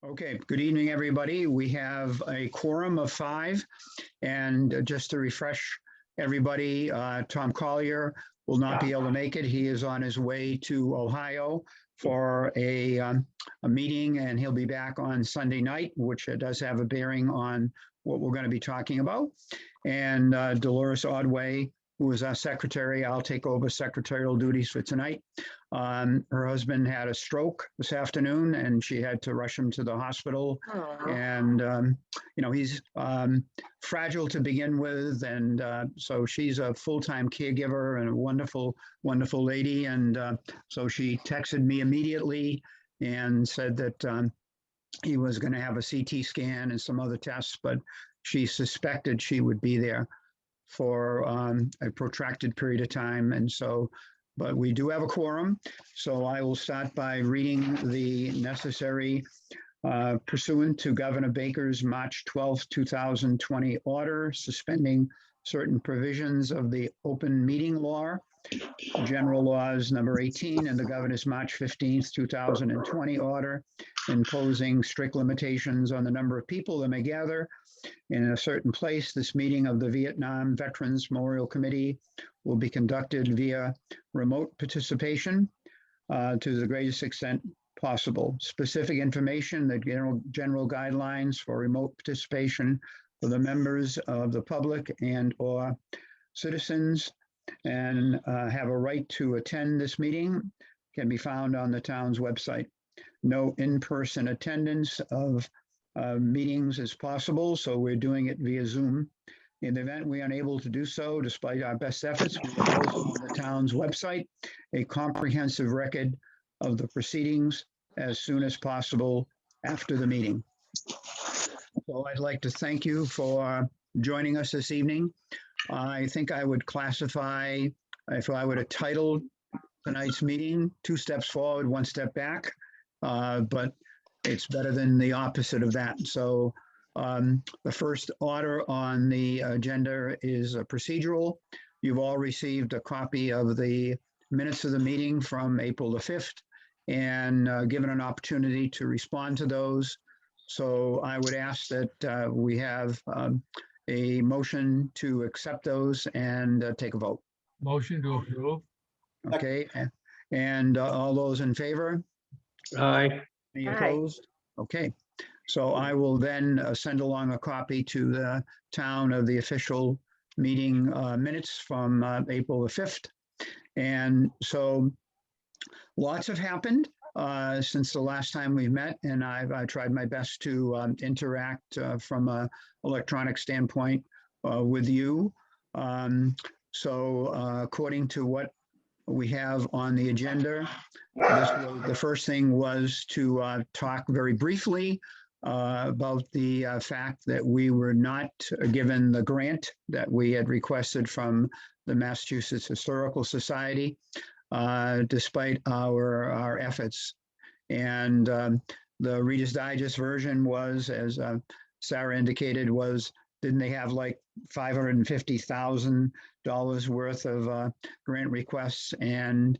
Okay, good evening, everybody. We have a quorum of 5, and just to refresh everybody, Tom Collier will not be able to make it. He is on his way to Ohio for a meeting, and he'll be back on Sunday night, which does have a bearing on what we're going to be talking about. And Dolores Ordway, who is our secretary, I'll take over secretarial duties for tonight. Her husband had a stroke this afternoon, and she had to rush him to the hospital. And he's fragile to begin with, and so she's a full-time caregiver and a wonderful lady. And so she texted me immediately and said that he was going to have a CT scan and some other tests, but she suspected she would be there for a protracted period of time. And so, but we do have a quorum. So I will start by reading the necessary pursuant to Governor Baker's March 12th, 2020 order, suspending certain provisions of the open meeting law, General Laws number 18, and the Governor's March 15th, 2020 order, imposing strict limitations on the number of people that may gather in a certain place. This meeting of the Vietnam Veterans Memorial Committee will be conducted via remote participation to the greatest extent possible. Specific information, the general guidelines for remote participation for the members of the public and or citizens and have a right to attend this meeting can be found on the town's website. No in-person attendance of meetings is possible, so we're doing it via Zoom. In the event we are unable to do so, despite our best efforts, we will post on the town's website a comprehensive record of the proceedings as soon as possible after the meeting. So I'd like to thank you for joining us this evening. I think I would classify, if I were to title tonight's meeting, 2 steps forward, 1 step back, but it's better than the opposite of that. So the first order on the agenda is procedural. You've all received a copy of the minutes of the meeting from April the 5th and given an opportunity to respond to those. So I would ask that we have a motion to accept those and take a vote. Motion to approve. Okay, and all those in favor? Aye. Any opposed? Okay, so I will then send along a copy to the town of the official meeting minutes from April the 5th. And so lots have happened since the last time we met, and I tried my best to interact from an electronic standpoint with you. So according to what we have on the agenda, the first thing was to talk very briefly about the fact that we were not given the grant that we had requested from the Massachusetts Historical Society, despite our efforts. And the Reader's Digest version was, as Sarah indicated, didn't they have like $550,000 worth of grant requests and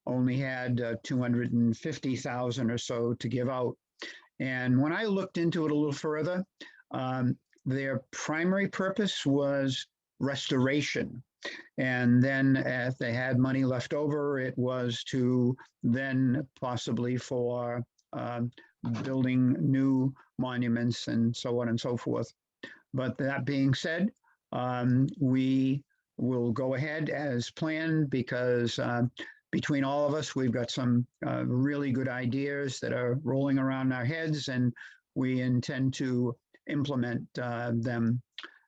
only had 250,000 or so to give out. And when I looked into it a little further, their primary purpose was restoration. And then if they had money left over, it was to then possibly for building new monuments and so on and so forth. But that being said, we will go ahead as planned because between all of us, we've got some really good ideas that are rolling around our heads, and we intend to implement them.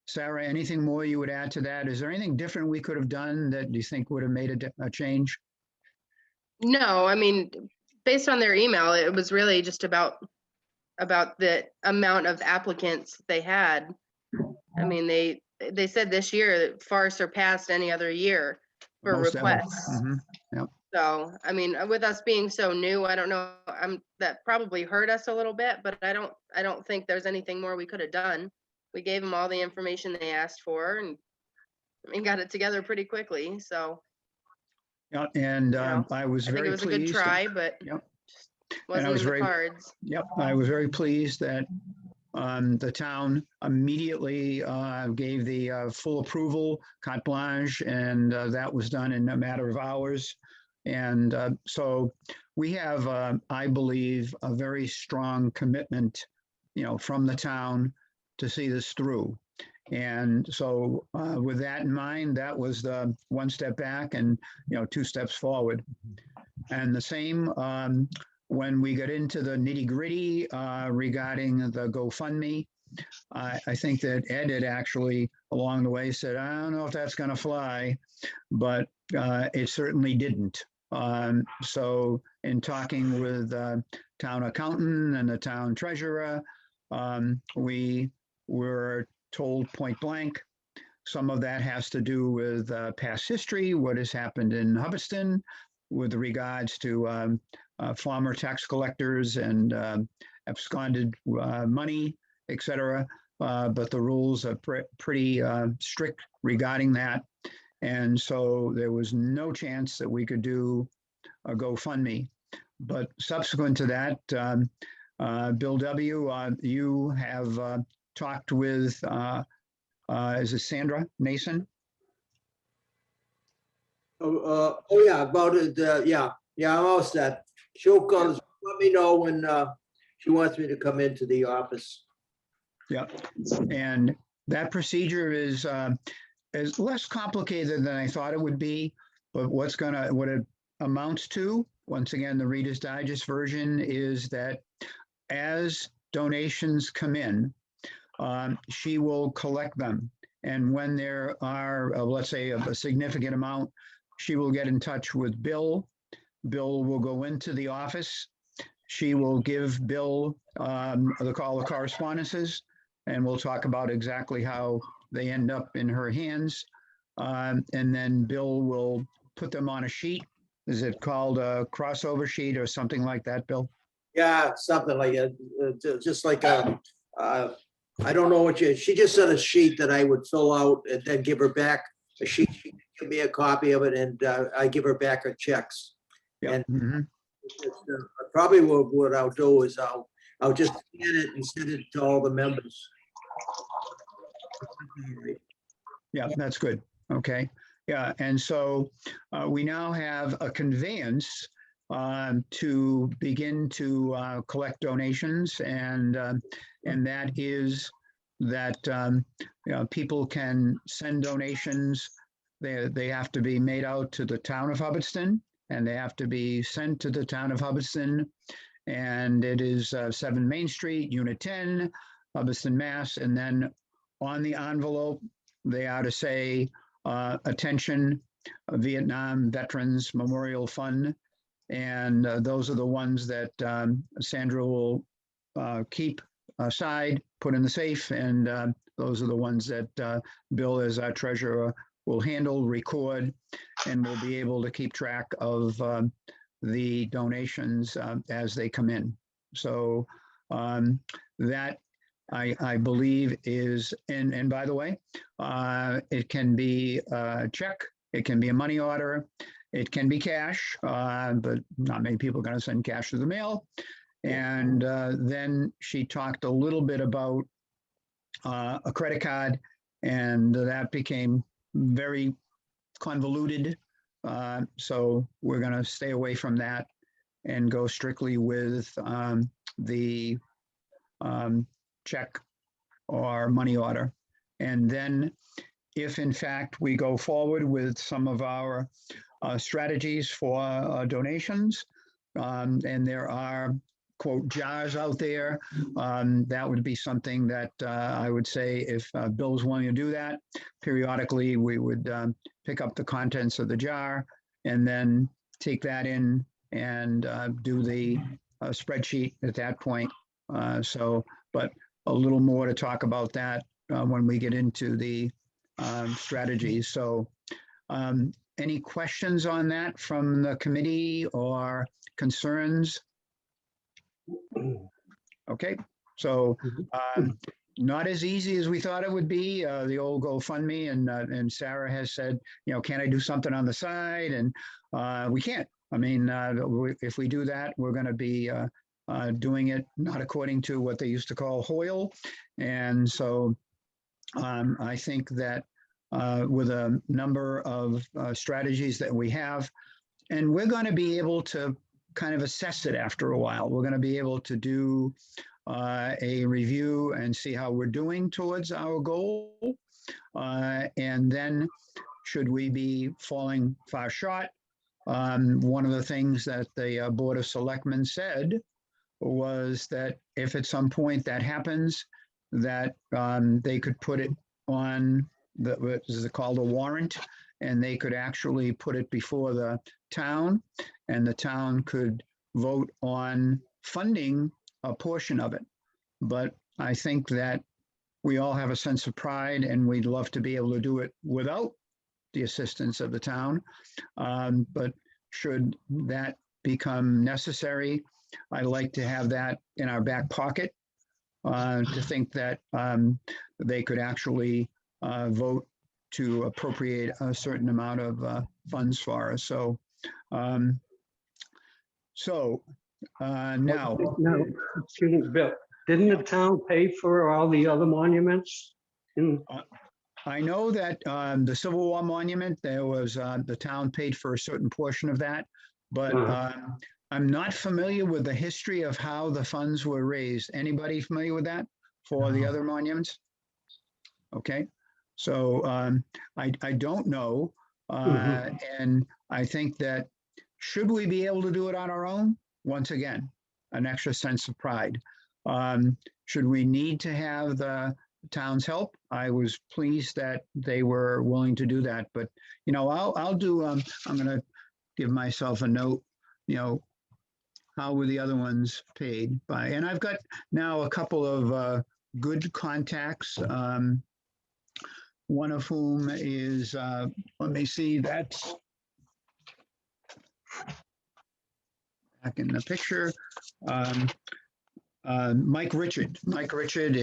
Sarah, anything more you would add to that? Is there anything different we could have done that you think would have made a change? No, I mean, based on their email, it was really just about the amount of applicants they had. I mean, they said this year far surpassed any other year for requests. Mm-hmm. Yep. So, I mean, with us being so new, I don't know, that probably hurt us a little bit, but I don't think there's anything more we could have done. We gave them all the information they asked for, and we got it together pretty quickly. So, yeah, and I was very pleased. I think it was a good try, but yep. Wasn't was in the very- cards. Yep, I was very pleased that the town immediately gave the full approval, carte blanche, and that was done in a matter of hours. And so we have, I believe, a very strong commitment, from the town to see this through. And so with that in mind, that was the one step back and, 2 steps forward. And the same when we got into the nitty gritty regarding the GoFundMe. I think that Ed had actually along the way said, I don't know if that's going to fly, but it certainly didn't. So in talking with town accountant and the town treasurer, we were told point blank, some of that has to do with past history, what has happened in Hubbeston with regards to former tax collectors and absconded money, et cetera. But the rules are pretty strict regarding that. And so there was no chance that we could do a GoFundMe. But subsequent to that, Bill W., you have talked with, is it Sandra Nason? Oh yeah, about it. Yeah, I'm all set. She'll call. Let me know when she wants me to come into the office. Yeah, and that procedure is less complicated than I thought it would be. But what it amounts to, once again, the Reader's Digest version is that as donations come in, she will collect them. And when there are, let's say, a significant amount, she will get in touch with Bill. Bill will go into the office. She will give Bill the correspondences, and we'll talk about exactly how they end up in her hands. And then Bill will put them on a sheet. Is it called a crossover sheet or something like that, Bill? Yeah, something like it. Just like I don't know what she just sent a sheet that I would fill out and then give her back a sheet. She give me a copy of it, and I give her back her checks. Yeah. And probably what I'll do is I'll just scan it and send it to all the members. Yeah, that's good. Okay. Yeah, and so we now have a conveyance to begin to collect donations, and that is that people can send donations. They have to be made out to the town of Hubbeston, and they have to be sent to the town of Hubbeston. And it is 7 Main Street, Unit 10, Hubbeston, Mass. And then on the envelope, they are to say, attention, Vietnam Veterans Memorial Fund. And those are the ones that Sandra will keep aside, put in the safe. And those are the ones that Bill, as our treasurer, will handle, record, and will be able to keep track of the donations as they come in. So that I believe is, and by the way, it can be a check, it can be a money order, it can be cash, but not many people are going to send cash to the mail. And then she talked a little bit about a credit card, and that became very convoluted. So we're going to stay away from that and go strictly with the check or money order. And then if in fact we go forward with some of our strategies for donations, and there are quote jars out there, that would be something that I would say if Bill's willing to do that, periodically we would pick up the contents of the jar and then take that in and do the spreadsheet at that point. But a little more to talk about that when we get into the strategies. So any questions on that from the committee or concerns? Okay, so not as easy as we thought it would be. The old GoFundMe, and Sarah has said, can I do something on the side? And we can't. I mean, if we do that, we're going to be doing it not according to what they used to call Hoyle. And so I think that with a number of strategies that we have, and we're going to be able to kind of assess it after a while. We're going to be able to do a review and see how we're doing towards our goal. And then should we be falling far short, one of the things that the Board of Selectmen said was that if at some point that happens, that they could put it on what is called a warrant, and they could actually put it before the town, and the town could vote on funding a portion of it. But I think that we all have a sense of pride, and we'd love to be able to do it without the assistance of the town. But should that become necessary, I like to have that in our back pocket to think that they could actually vote to appropriate a certain amount of funds for us. So, now. No, excuse me, Bill, didn't the town pay for all the other monuments? I know that the Civil War monument, there was the town paid for a certain portion of that, but I'm not familiar with the history of how the funds were raised. Anybody familiar with that for the other monuments? Okay, so I don't know, and I think that should we be able to do it on our own? Once again, an extra sense of pride. Should we need to have the town's help? I was pleased that they were willing to do that, but you know, I'll do. I'm going to give myself a note. You know, how were the other ones paid by? And I've got now a couple of good contacts. One of whom is let me see. That's back in the picture. Mike Richard. Mike Richard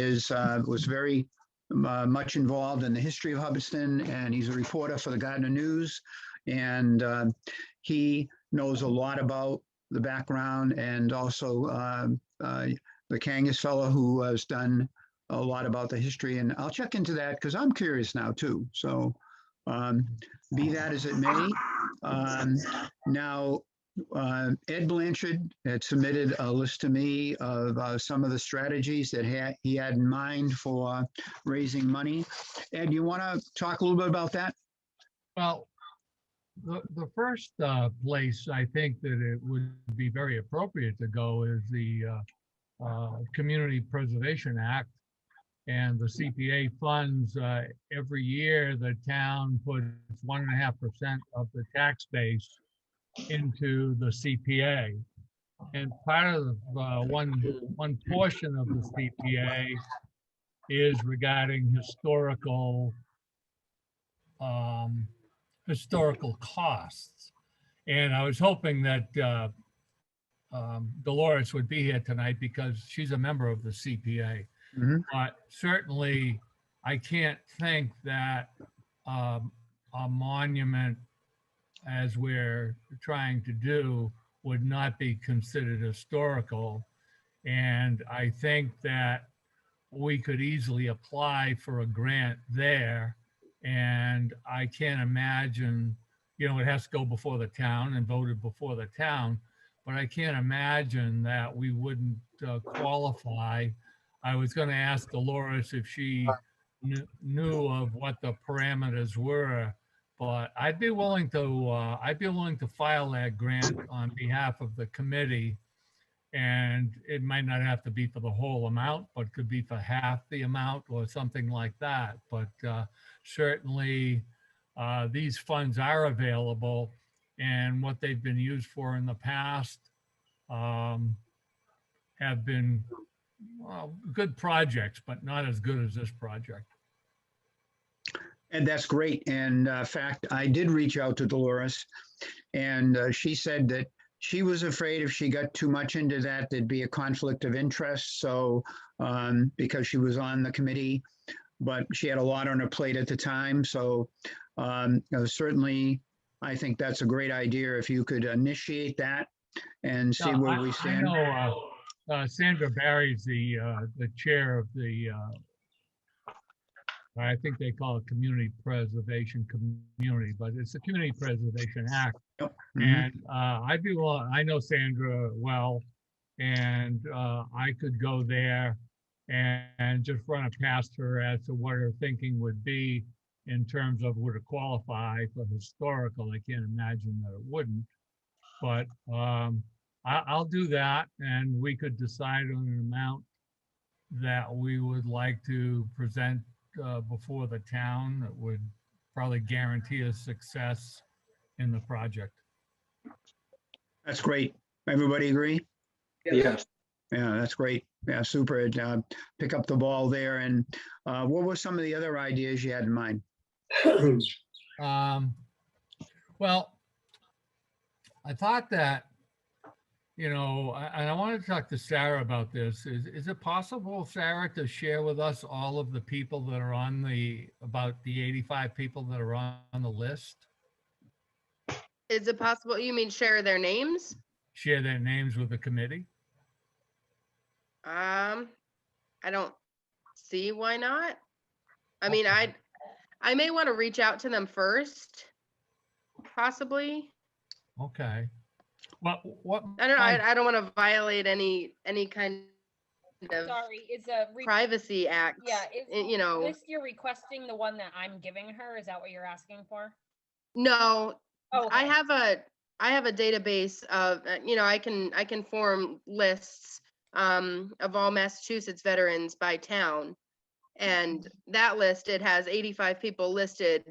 was very much involved in the history of Hubbeston, and he's a reporter for the Gardner News, and he knows a lot about the background, and also the Kangas fellow who has done a lot about the history. And I'll check into that because I'm curious now too. So be that as it may, now Ed Blanchard had submitted a list to me of some of the strategies that he had in mind for raising money. Ed, you want to talk a little bit about that? Well, the first place I think that it would be very appropriate to go is the Community Preservation Act and the CPA funds. Every year, the town puts 1.5% of the tax base into the CPA, and part of one portion of the CPA is regarding historical costs. And I was hoping that Dolores would be here tonight because she's a member of the CPA. Mm-hmm. But certainly, I can't think that a monument, as we're trying to do, would not be considered historical. And I think that we could easily apply for a grant there. And I can't imagine, you know, it has to go before the town and voted before the town, but I can't imagine that we wouldn't qualify. I was going to ask Dolores if she knew of what the parameters were, but I'd be willing to file that grant on behalf of the committee, and it might not have to be for the whole amount, but could be for half the amount or something like that. But certainly these funds are available, and what they've been used for in the past have been good projects, but not as good as this project. And that's great. And in fact, I did reach out to Dolores, and she said that she was afraid if she got too much into that, there'd be a conflict of interest. So because she was on the committee, but she had a lot on her plate at the time. So certainly I think that's a great idea. If you could initiate that and see No, where we I stand. know Sandra Barry's the chair of the, I think they call it Community Preservation Community, but it's the Community Preservation Act. Yep. Mhm. And I know Sandra well, and I could go there and just run it past her as to what her thinking would be in terms of would it qualify for historical. I can't imagine that it wouldn't. But I'll do that, and we could decide on an amount that we would like to present before the town that would probably guarantee us success in the project. That's great. Everybody agree? Yes. Yeah, that's great. Yeah, super. Pick up the ball there. And what were some of the other ideas you had in mind? Well, I thought that, and I wanted to talk to Sarah about this. Is it possible, Sarah, to share with us all of the people that are about the 85 people that are on the list? Is it possible, you mean share their names? Share their names with the committee? I don't see why not. I mean, I may want to reach out to them first, possibly. Okay. What? I don't know. I don't want to violate any kind of Sorry, is a privacy act. yeah, is list you're requesting the one that I'm giving her? Is that what you're asking for? No, Oh, I have a database of I can form lists of all Massachusetts veterans by town, and that list, it has 85 people listed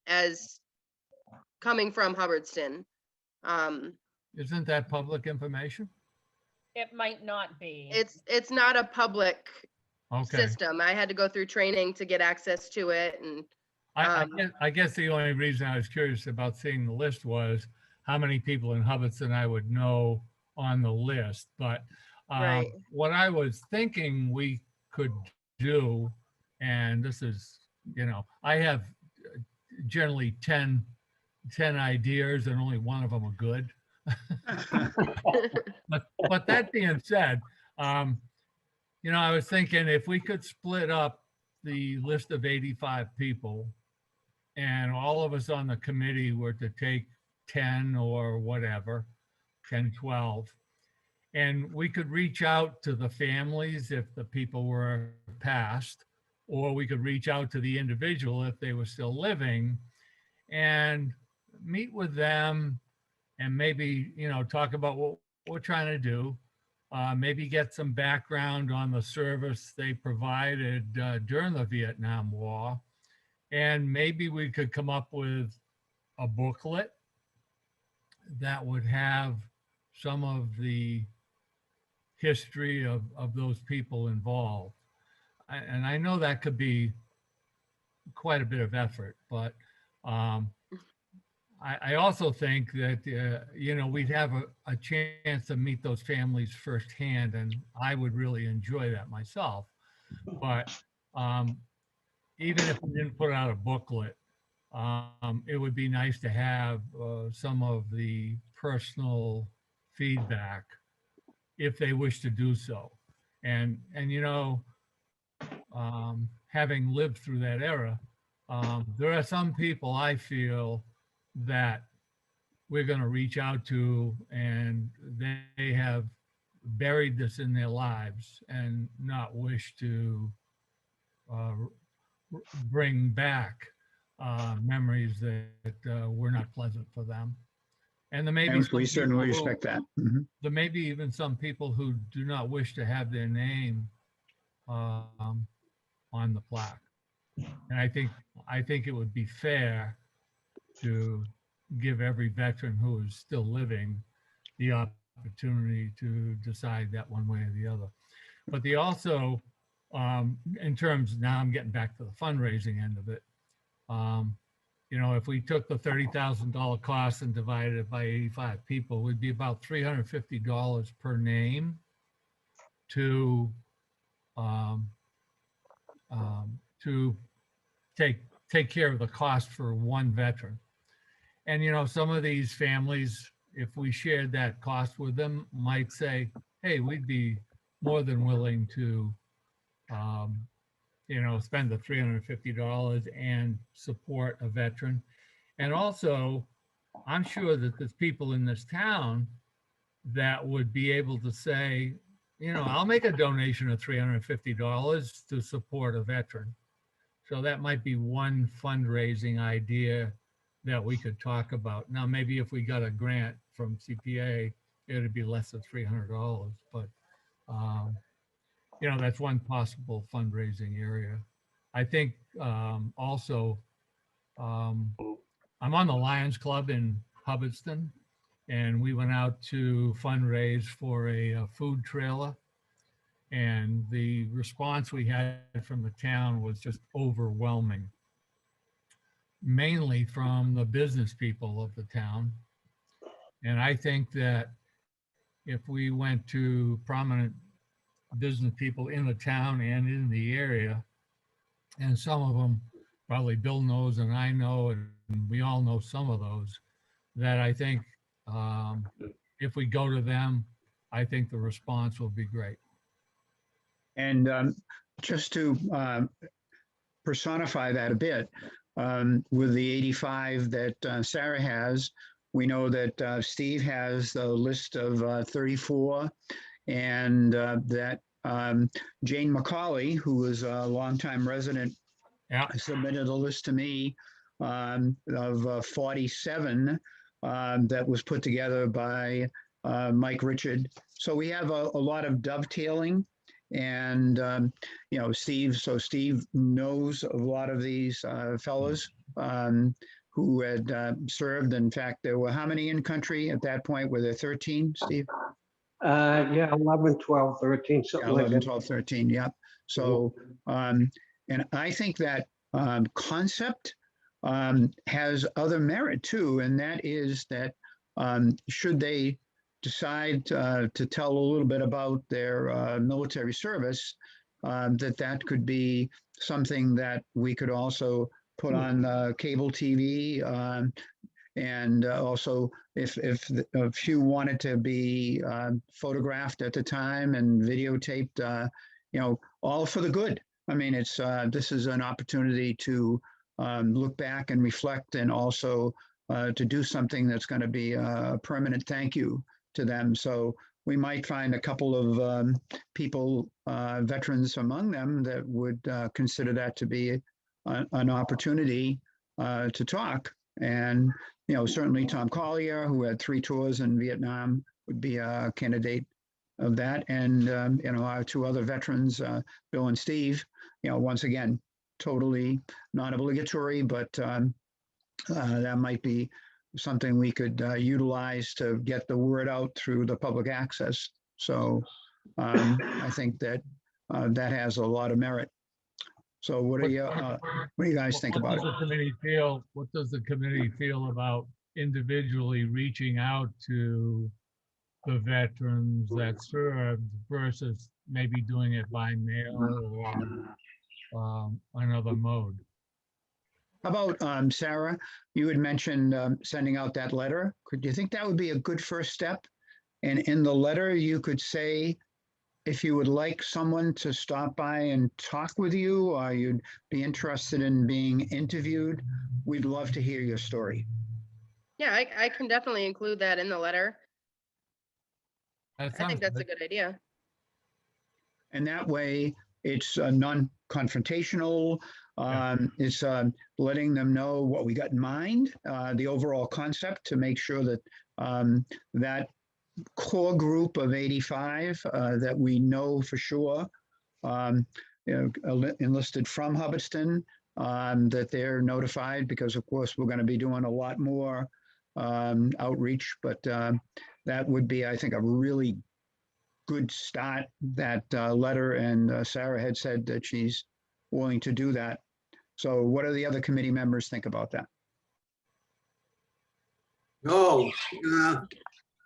as coming from Hubbeston. Isn't that public information? it might not be. It's not a public Okay. system. I had to go through training to get access to it, and I guess the only reason I was curious about seeing the list was how many people in Hubbeston I would know on the list. But Right. what I was thinking we could do, and this is, I have generally 10 ideas and only one of them are good. But that being said, I was thinking if we could split up the list of 85 people and all of us on the committee were to take 10 or whatever, 10, 12, and we could reach out to the families if the people were passed, or we could reach out to the individual if they were still living and meet with them and maybe, talk about what we're trying to do. Maybe get some background on the service they provided during the Vietnam War. And maybe we could come up with a booklet that would have some of the history of those people involved. And I know that could be quite a bit of effort, but I also think that, we'd have a chance to meet those families firsthand, and I would really enjoy that myself. But even if we didn't put out a booklet, it would be nice to have some of the personal feedback if they wish to do so. And having lived through that era, there are some people I feel that we're going to reach out to, and they have buried this in their lives and not wish to bring back memories that were not pleasant for them. And there may be And some we certainly people who- respect that. Mhm. there may be even some people who do not wish to have their name on the plaque. And I think it would be fair to give every veteran who is still living the opportunity to decide that one way or the other. But they also, in terms, now I'm getting back to the fundraising end of it. If we took the $30,000 cost and divided it by 85 people, it would be about $350 per name to take care of the cost for one veteran. And, you know, some of these families, if we shared that cost with them, might say, hey, we'd be more than willing to, you know, spend the $350 and support a veteran. And also, I'm sure that there's people in this town that would be able to say, you know, I'll make a donation of $350 to support a veteran. So that might be one fundraising idea that we could talk about. Now, maybe if we got a grant from CPA, it'd be less than $300, but you know, that's one possible fundraising area. I think also, I'm on the Lions Club in Hubbeston, and we went out to fundraise for a food trailer. And the response we had from the town was just overwhelming, mainly from the business people of the town. And I think that if we went to prominent business people in the town and in the area, and some of them probably Bill knows and I know, and we all know some of those, that I think if we go to them, I think the response will be great. And just to personify that a bit, with the 85 that Sarah has, we know that Steve has a list of 34, and that Jane McCauley, who is a longtime resident, submitted a list to me of 47 that was put together by Mike Richard. So we have a lot of dovetailing. And, you know, Steve knows a lot of these fellows who had served. In fact, there were how many in country at that point? Were there 13, Steve? Yeah, 11, 12, 13, something like 11, that. 12, 13, yep. So, and I think that concept has other merit too, and that is that should they decide to tell a little bit about their military service, that could be something that we could also put on cable TV, and also if a few wanted to be photographed at the time and videotaped, you know, all for the good. I mean, it's this is an opportunity to look back and reflect, and also to do something that's going to be a permanent thank you to them. So we might find a couple of people, veterans among them, that would consider that to be an opportunity to talk. And, you know, certainly Tom Collier, who had 3 tours in Vietnam, would be a candidate of that. And, you know, our 2 other veterans, Bill and Steve, you know, once again, totally not obligatory, but that might be something we could utilize to get the word out through the public access. So I think that that has a lot of merit. So what do you guys think about it? What does the committee feel about individually reaching out to the veterans that served versus maybe doing it by mail or another mode? How about Sarah? You had mentioned sending out that letter. Could you think that would be a good first step? And in the letter, you could say, if you would like someone to stop by and talk with you, or you'd be interested in being interviewed, we'd love to hear your story. Yeah, I can definitely include that in the letter. That I think sounds that's a good. good idea. And that way, it's non-confrontational. It's letting them know what we got in mind, the overall concept, to make sure that that core group of 85 that we know for sure, you know, enlisted from Hubbeston, that they're notified, because of course we're going to be doing a lot more outreach, but that would be, I think, a really good start, that letter. And Sarah had said that she's willing to do that. So what do the other committee members think about that? No,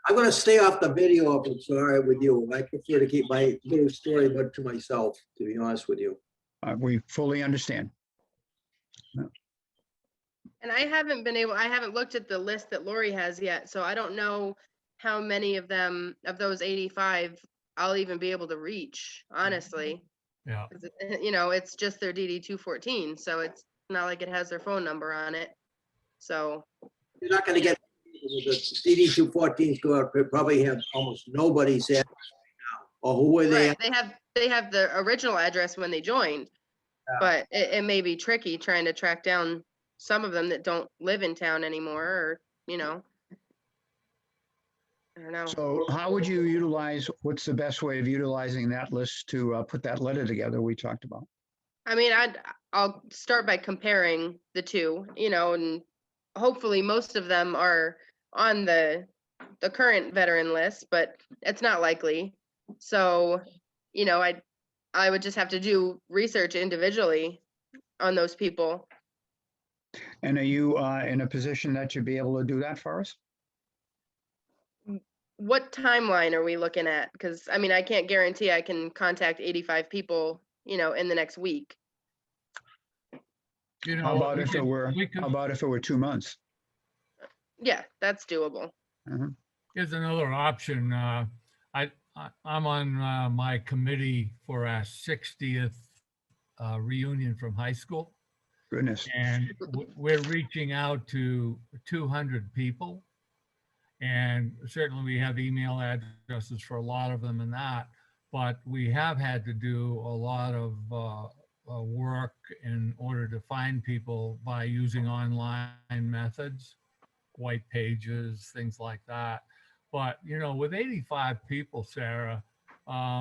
I'm gonna stay off the video if it's all right with you. I prefer to keep my little story but to myself, to be honest with you. We fully understand. And I haven't looked at the list that Lori has yet, so I don't know how many of them, of those 85, I'll even be able to reach, honestly. Yeah. 'Cause it's just their DD 214, so it's not like it has their phone number on it. So, You're not gonna get, the DD 214's go up, probably have almost nobody's there now, or who were they? right, they have the original address when they joined, but it may be tricky trying to track down some of them that don't live in town anymore, or, I don't know. So how would you utilize, what's the best way of utilizing that list to put that letter together we talked about? I mean, I'll start by comparing the two, and hopefully most of them are on the current veteran list, but it's not likely. So, I would just have to do research individually on those people. And are you in a position that you'd be able to do that for us? What timeline are we looking at? Because I mean, I can't guarantee I can contact 85 people, in the next week. How about if it were 2 months? Yeah, that's doable. Here's another option. I'm on my committee for our 60th reunion from high school. Goodness. And we're reaching out to 200 people. And certainly we have email addresses for a lot of them and that, but we have had to do a lot of work in order to find people by using online methods, white pages, things like that. But, with 85 people, Sarah,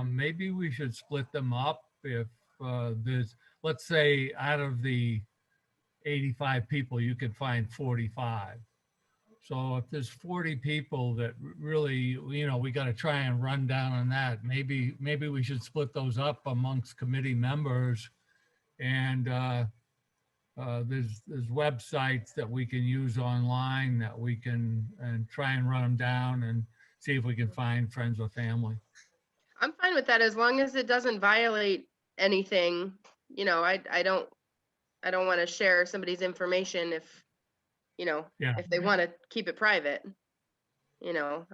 maybe we should split them up. If there's, let's say out of the 85 people, you could find 45. So if there's 40 people that really, we got to try and run down on that. Maybe we should split those up amongst committee members. And there's websites that we can use online that we can and try and run them down and see if we can find friends or family. I'm fine with that as long as it doesn't violate anything. I don't want to share somebody's information if if they want to keep it private. I'll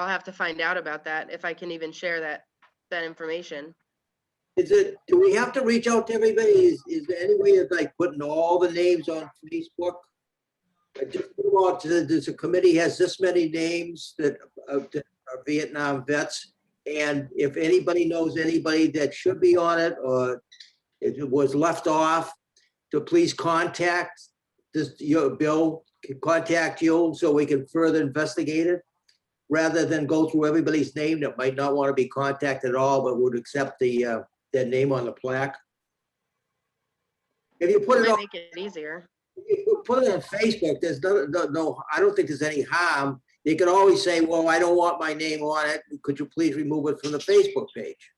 have to find out about that if I can even share that information. Do we have to reach out to everybody? Is there any way of putting all the names on Facebook? There's a committee has this many names that are Vietnam vets. And if anybody knows anybody that should be on it, or if it was left off, to please contact Bill, contact you so we can further investigate it, rather than go through everybody's name that might not want to be contacted at all, but would accept their name on the plaque. If you put it on, make it easier. if you put it on Facebook, there's no, I don't think there's any harm. You can always say, well, I don't want my name on it. Could you please remove it from the Facebook page?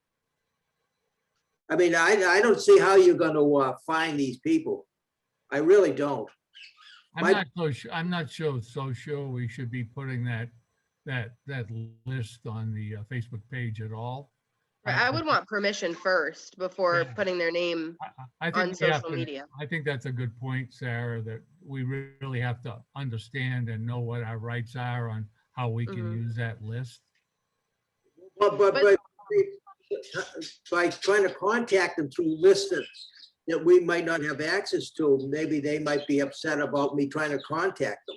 I mean, I don't see how you're going to find these people. I really don't. I'm not so sure we should be putting that list on the Facebook page at all. I would want permission first before putting their name on social media. I think that's a good point, Sarah, that we really have to understand and know what our rights are on how we can use that list. But by trying to contact them through lists that we might not have access to, maybe they might be upset about me trying to contact them.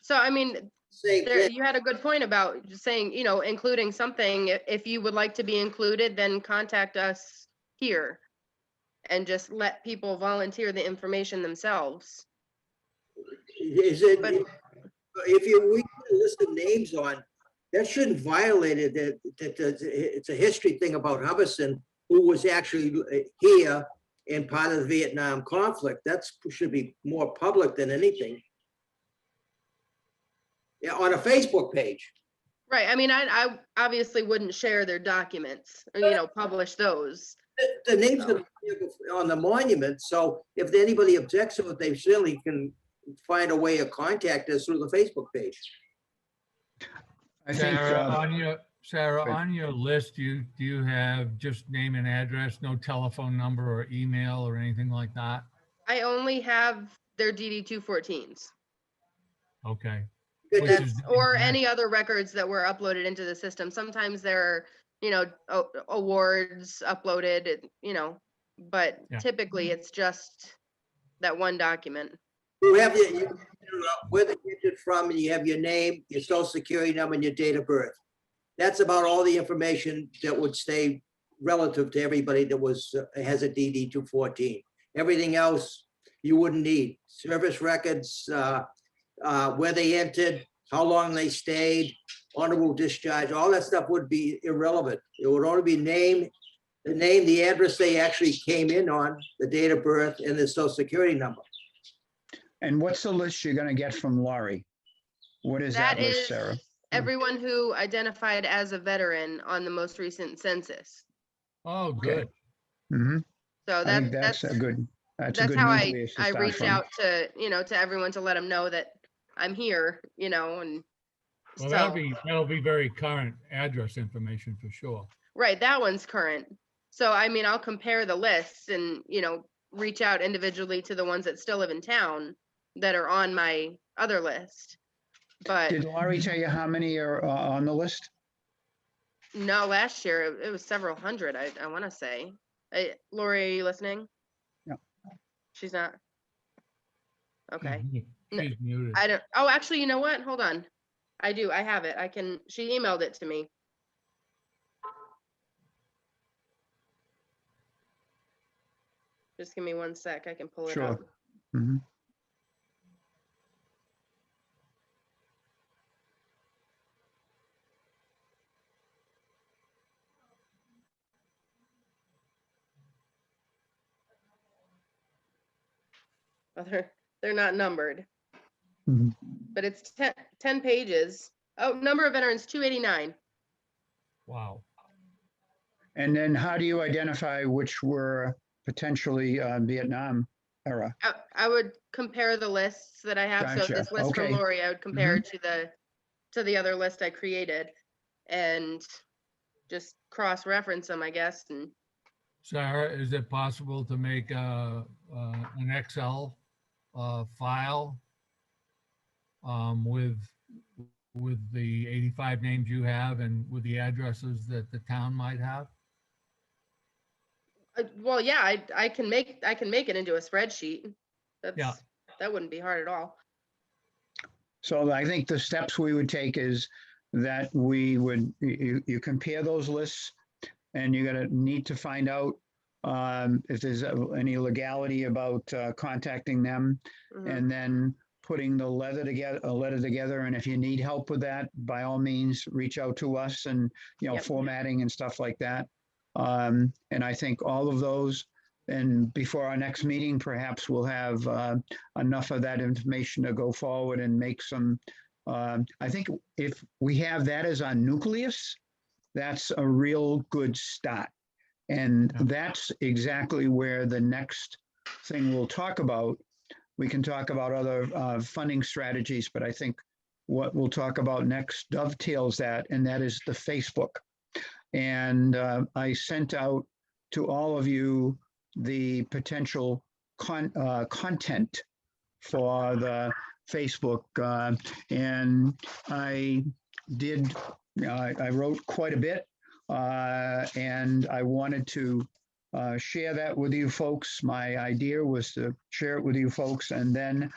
So, I mean, you had a good point about just saying, including something. If you would like to be included, then contact us here and just let people volunteer the information themselves. Is it, if we put a list of names on, that shouldn't violate it. That it's a history thing about Hubbeston, who was actually here and part of the Vietnam conflict. That should be more public than anything. Yeah, on a Facebook page. Right. I mean, I obviously wouldn't share their documents or, publish those. The name's going to be on the monument. So if anybody objects to it, they certainly can find a way to contact us through the Facebook page. I think, Sarah, on your list, do you have just name and address, no telephone number or email or anything like that? I only have their DD 214s. Okay. Good, Which That's, is- or any other records that were uploaded into the system. Sometimes there are, awards uploaded, but Yeah. typically it's just that one document. You have where they get it from, and you have your name, your social security number, and your date of birth. That's about all the information that would stay relative to everybody that has a DD 214. Everything else you wouldn't need. Service records, where they entered, how long they stayed, honorable discharge, all that stuff would be irrelevant. It would only be the name, the address they actually came in on, the date of birth, and the social security number. And what's the list you're gonna get from Laurie? What is that That list, is Sarah? everyone who identified as a veteran on the most recent census. Oh, Okay. good. Mm-hmm. So I think that's a good that's good how nucleus to I start reach from. out to, to everyone to let them know that I'm here, and Well, so, that'll be very current address information for sure. right, that one's current. So, I mean, I'll compare the lists and, reach out individually to the ones that still live in town that are on my other list. But Did Laurie tell you how many are on the list? no, last year it was several hundred, I want to say. Lori, are you listening? No. She's not? Okay. She's muted. I don't, oh, actually, you know what? Hold on. I do, I have it. She emailed it to me. Just give me one sec. I can pull it Sure. up. Mhm. Well, they're not numbered, Mhm. but it's 10 pages. Oh, number of veterans, 289. Wow. And then how do you identify which were potentially Vietnam era? I would compare the lists that I have. So Gotcha. this list from Okay. Lori, I would compare it to the other list I created and just cross-reference them, I guess. And Sarah, is it possible to make an Excel file with the 85 names you have and with the addresses that the town might have? well, yeah, I can make it into a spreadsheet. Yeah. That wouldn't be hard at all. So I think the steps we would take is that we would, you compare those lists and you're gonna need to find out if there's any legality about contacting them, Mhm. and then putting a letter together. And if you need help with that, by all means, reach out to us and, Yep. formatting and stuff like that. And I think all of those, and before our next meeting, perhaps we'll have enough of that information to go forward and make some, I think if we have that as our nucleus, that's a real good start. And Yeah. that's exactly where the next thing we'll talk about. We can talk about other funding strategies, but I think what we'll talk about next dovetails that, and that is the Facebook. And I sent out to all of you the potential content for the Facebook. And I did, I wrote quite a bit, and I wanted to share that with you folks. My idea was to share it with you folks and then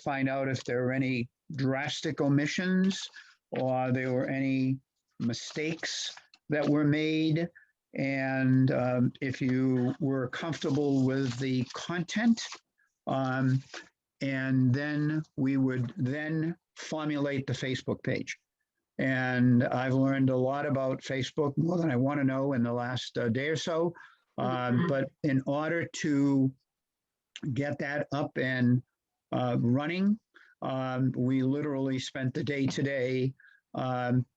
find out if there were any drastic omissions or there were any mistakes that were made. And if you were comfortable with the content, and then we would then formulate the Facebook page. And I've learned a lot about Facebook, more than I want to know in the last day or so. But in order to get that up and running, we literally spent the day today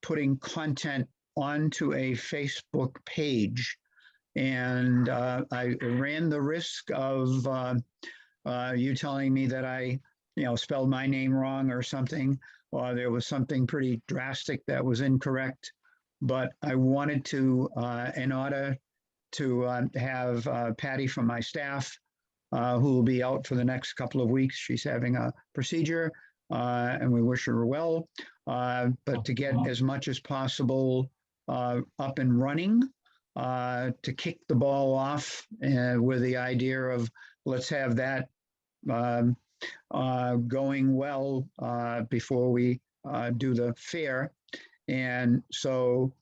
putting content onto a Facebook page. And I ran the risk of you telling me that I, spelled my name wrong or something, or there was something pretty drastic that was incorrect. But I wanted to, in order to have Patty from my staff who will be out for the next couple of weeks. She's having a procedure, and we wish her well. But to get as much as possible up and running, to kick the ball off with the idea of let's have that going well before we do the fair. And so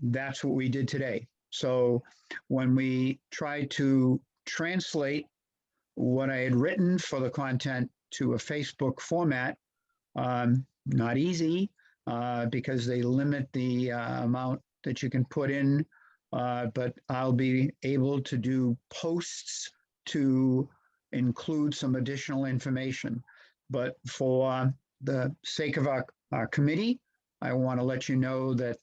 that's what we did today. So when we tried to translate what I had written for the content to a Facebook format, not easy because they limit the amount that you can put in, but I'll be able to do posts to include some additional information. But for the sake of our committee, I want to let you know that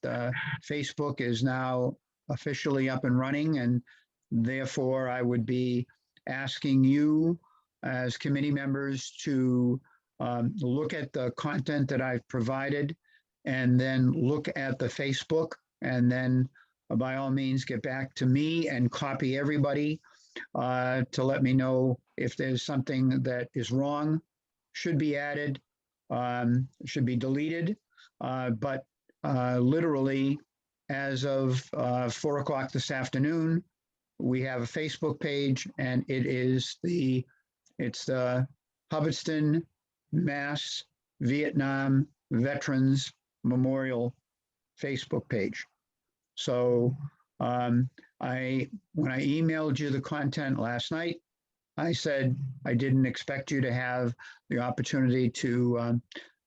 Facebook is now officially up and running, and therefore I would be asking you as committee members to look at the content that I've provided and then look at the Facebook, and then by all means get back to me and copy everybody to let me know if there's something that is wrong, should be added, should be deleted. But literally as of 4 o'clock this afternoon, we have a Facebook page, and it's the Hubbeston, Mass Vietnam Veterans Memorial Facebook page. So when I emailed you the content last night, I said I didn't expect you to have the opportunity to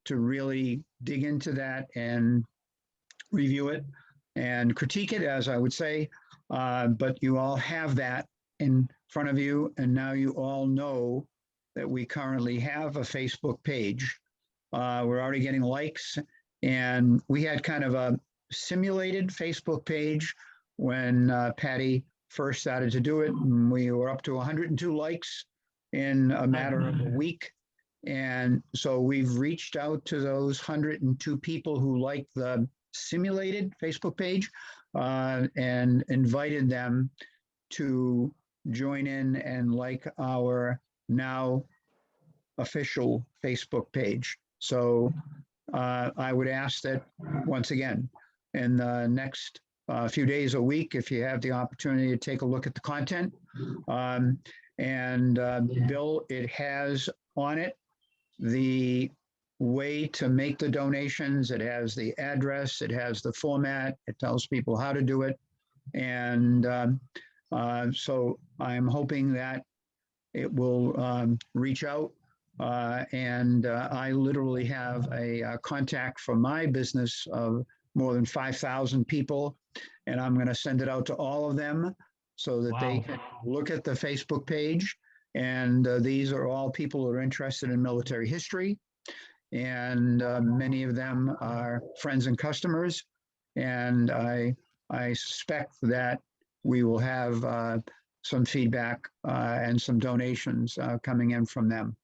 really dig into that and review it and critique it, as I would say. But you all have that in front of you, and now you all know that we currently have a Facebook page. We're already getting likes, and we had kind of a simulated Facebook page when Patty first started to do it, and we were up to 102 likes in a matter of a week. And so we've reached out to those 102 people who like the simulated Facebook page and invited them to join in and like our now official Facebook page. So I would ask that, once again, in the next few days, a week, if you have the opportunity to take a look at the content. Bill, it has on it the way to make the donations. It has the address, it has the format, it tells people how to do it. And so I'm hoping that it will reach out. I literally have a contact from my business of more than 5,000 people, and I'm going to send it out to all of them so that they can look at the Facebook page. And these are all people who are interested in military history. And many of them are friends and customers. And I suspect that we will have some feedback and some donations coming in from them.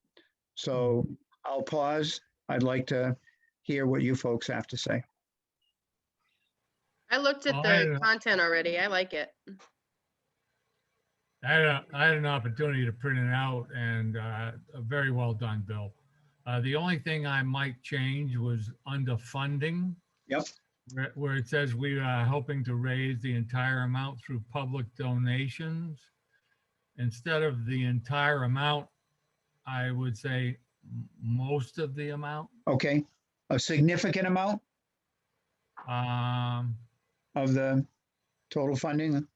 So I'll pause. I'd like to hear what you folks have to say. I looked at the content already. I like it. I had an opportunity to print it out, and very well done, Bill. The only thing I might change was under funding. Yep. Where it says we are hoping to raise the entire amount through public donations. Instead of the entire amount, I would say most of the amount. Okay. A significant amount of the total funding?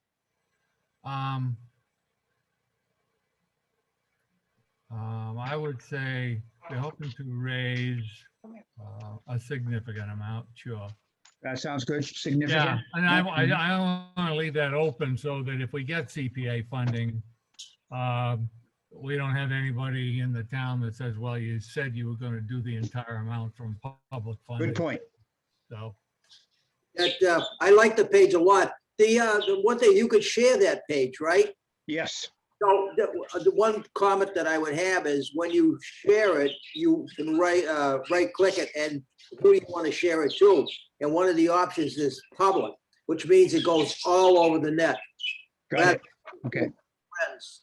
I would say we're hoping to raise a significant amount, sure. That sounds good. Significant. Yeah, and I want to leave that open so that if we get CPA funding, we don't have anybody in the town that says, well, you said you were going to do the entire amount from public funding. Good point. So. I like the page a lot. The one thing, you could share that page, right? Yes. So the one comment that I would have is when you share it, you can right click it and who you want to share it to. And one of the options is public, which means it goes all over the net. Got it. Okay. Friends.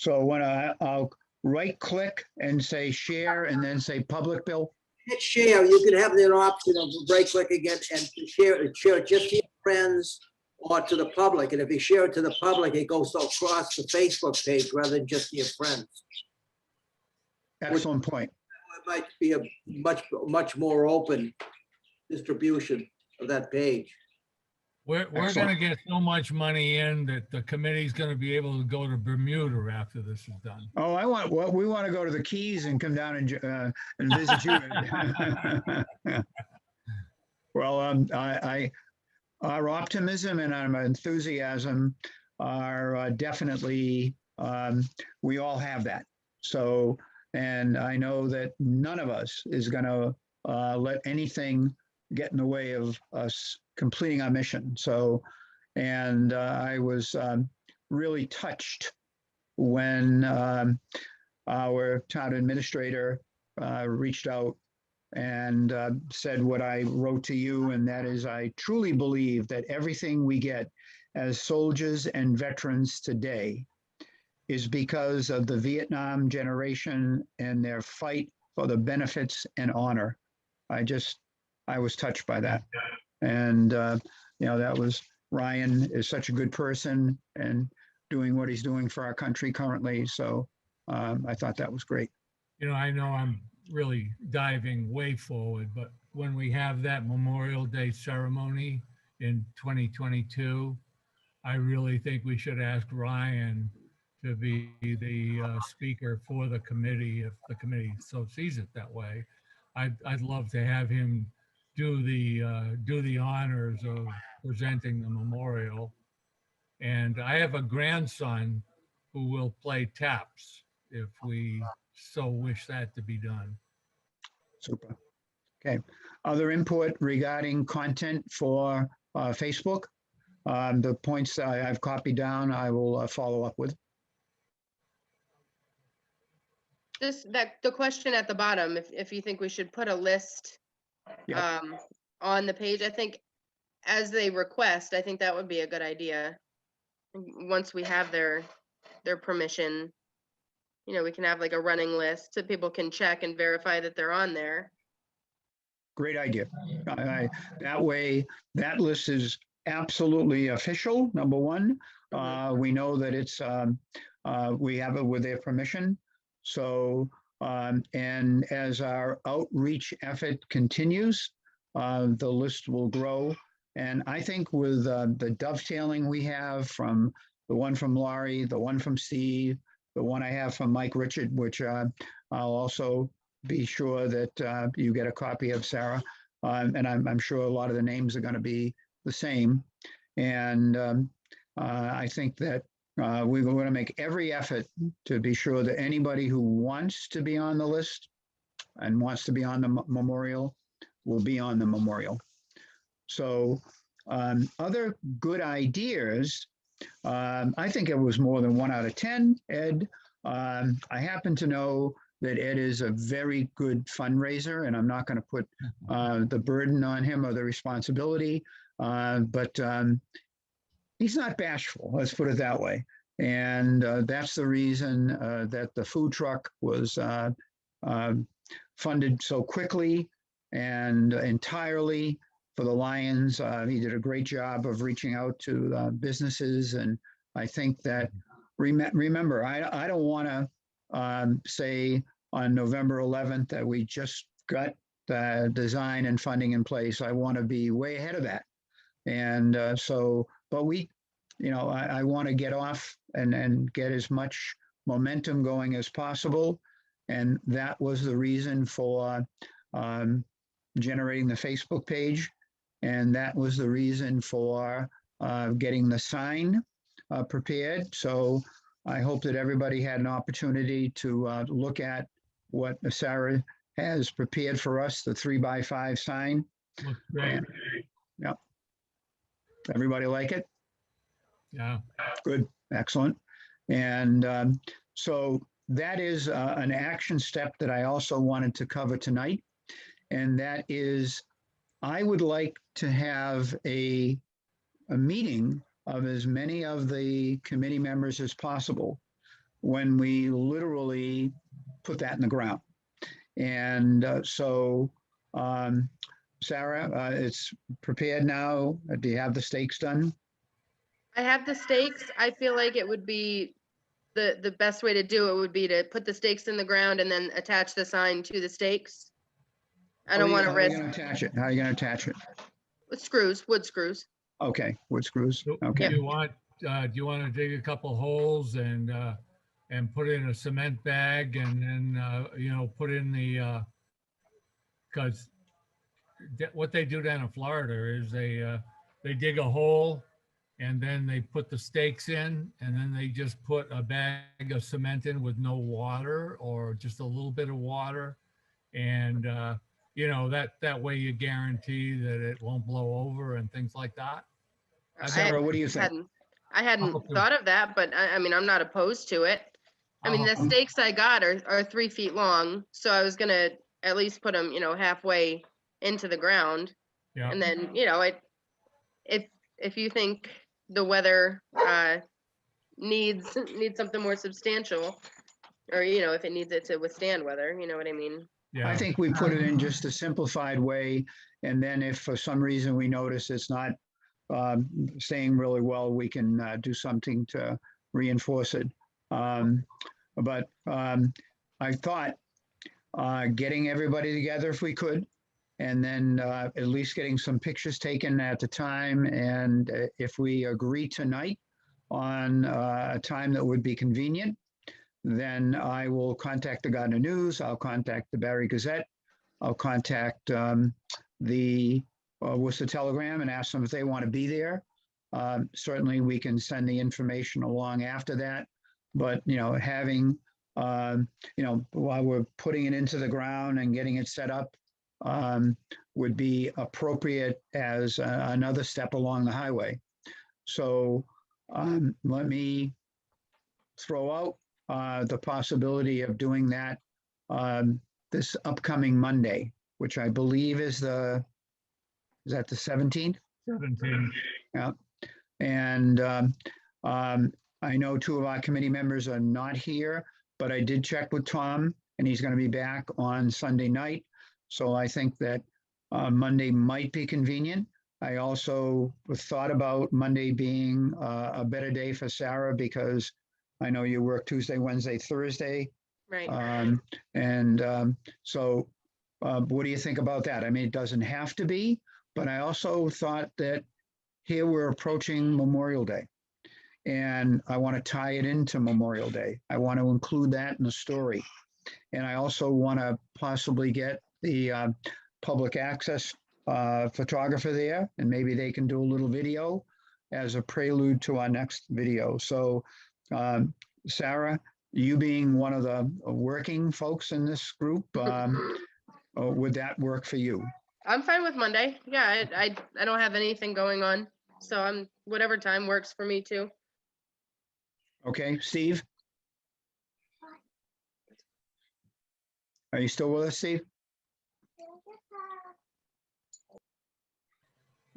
So when I'll right click and say share and then say public, Bill. Hit share, you can have the option of right click again and share it just to your friends or to the public. And if you share it to the public, it goes across the Facebook page rather than just to your friends. Excellent point. It might be a much more open distribution of that page. We're gonna Excellent. get so much money in that the committee's gonna be able to go to Bermuda after this is done. Oh, we want to go to the Keys and come down and visit you. Well, our optimism and our enthusiasm are definitely, we all have that. So, and I know that none of us is going to let anything get in the way of us completing our mission. So, and I was really touched when our town administrator reached out and said what I wrote to you, and that is, I truly believe that everything we get as soldiers and veterans today is because of the Vietnam generation and their fight for the benefits and honor. I was touched by that. And, that was, Ryan is such a good person and doing what he's doing for our country currently. So I thought that was great. I know I'm really diving way forward, but when we have that Memorial Day ceremony in 2022, I really think we should ask Ryan to be the speaker for the committee, if the committee so sees it that way. I'd love to have him do the honors of presenting the memorial. And I have a grandson who will play taps if we so wish that to be done. Super. Okay. Other input regarding content for Facebook? The points that I've copied down, I will follow up with. The question at the bottom, if you think we should put a list Yeah. on the page, I think as they request, I think that would be a good idea. Once we have their permission, we can have like a running list so people can check and verify that they're on there. Great idea. That way, that list is absolutely official, number one. We know that it's, we have it with their permission. So, and as our outreach effort continues, the list will grow. And I think with the dovetailing we have from the one from Laurie, the one from Steve, the one I have from Mike Richard, which I'll also be sure that you get a copy of, Sarah. And I'm sure a lot of the names are going to be the same. And I think that we're going to make every effort to be sure that anybody who wants to be on the list and wants to be on the memorial will be on the memorial. So other good ideas, I think it was more than 1 out of 10, Ed. I happen to know that Ed is a very good fundraiser, and I'm not going to put the burden on him or the responsibility, but he's not bashful, let's put it that way. And that's the reason that the food truck was funded so quickly and entirely for the Lions. He did a great job of reaching out to businesses. And I think that, remember, I don't want to say on November 11th that we just got the design and funding in place. I want to be way ahead of that. And but I want to get off and get as much momentum going as possible. And that was the reason for generating the Facebook page. And that was the reason for getting the sign prepared. So I hope that everybody had an opportunity to look at what Sarah has prepared for us, the 3x5 sign. Looks great. Yep. Everybody like it? Yeah. Good, excellent. And so that is an action step that I also wanted to cover tonight. And that is, I would like to have a meeting of as many of the committee members as possible when we literally put that in the ground. And Sarah, it's prepared now. Do you have the stakes done? I have the stakes. I feel like it would be the best way to do it would be to put the stakes in the ground and then attach the sign to the stakes. I don't want to How are you risk going to attach it? How are you going to attach it? with screws, wood screws. Okay, wood screws. Do Okay. you want, do you want to dig a couple holes and put in a cement bag and then, you know, put in the, because what they do down in Florida is they dig a hole and then they put the stakes in and then they just put a bag of cement in with no water or just a little bit of water. And, you know, that way you guarantee that it won't blow over and things like that. Sarah, what do you think? I hadn't thought of that, but I mean, I'm not opposed to it. I mean, the stakes I got are 3 feet long, so I was gonna at least put them, you know, halfway into the ground. Yeah. And then, you know, if you think the weather needs something more substantial, or you know, if it needs it to withstand weather, you know what I mean? Yeah. I think we put it in just a simplified way. And then if for some reason we notice it's not staying really well, we can do something to reinforce it. But I thought getting everybody together if we could, and then at least getting some pictures taken at the time. And if we agree tonight on a time that would be convenient, then I will contact the Gardner News. I'll contact the Barry Gazette. I'll contact the Worcester Telegram and ask them if they want to be there. Certainly, we can send the information along after that. But, you know, having, you know, while we're putting it into the ground and getting it set up would be appropriate as another step along the highway. So let me throw out the possibility of doing that this upcoming Monday, which I believe is that the 17th? 17. Yeah. And I know 2 of our committee members are not here, but I did check with Tom and he's going to be back on Sunday night. So I think that Monday might be convenient. I also thought about Monday being a better day for Sarah because I know you work Tuesday, Wednesday, Thursday. Right. So what do you think about that? I mean, it doesn't have to be, but I also thought that here we're approaching Memorial Day. And I want to tie it into Memorial Day. I want to include that in the story. And I also want to possibly get the public access photographer there, and maybe they can do a little video as a prelude to our next video. So Sarah, you being one of the working folks in this group, would that work for you? I'm fine with Monday. Yeah, I don't have anything going on, so whatever time works for me too. Okay, Steve? Are you still with us, Steve?